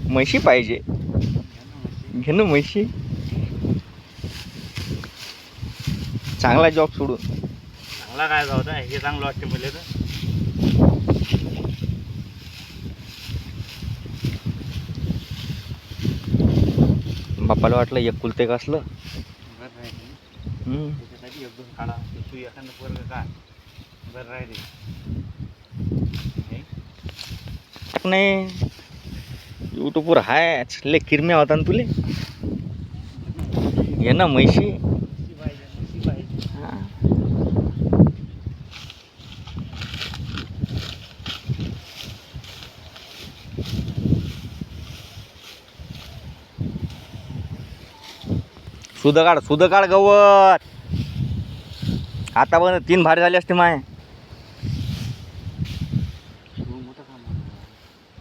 म्हशी पाहिजे, घे ना म्हशी. चांगला जॉब सोडून. चांगला काय जाऊ द्या, हे चांगलं वाटते मला तर. बापाला वाटलं एकुलते का असलं. बरं राहिले त्याच्यासाठी एक दोन काढा, तू एखादं पोरग का बरं राहिले नाही. यूट्यूबवर हाय लय किरम्या होता ना तुले. घे ना म्हशी. हा. सुध काढ गवत. आता पण 3 भारी झाले असते माय.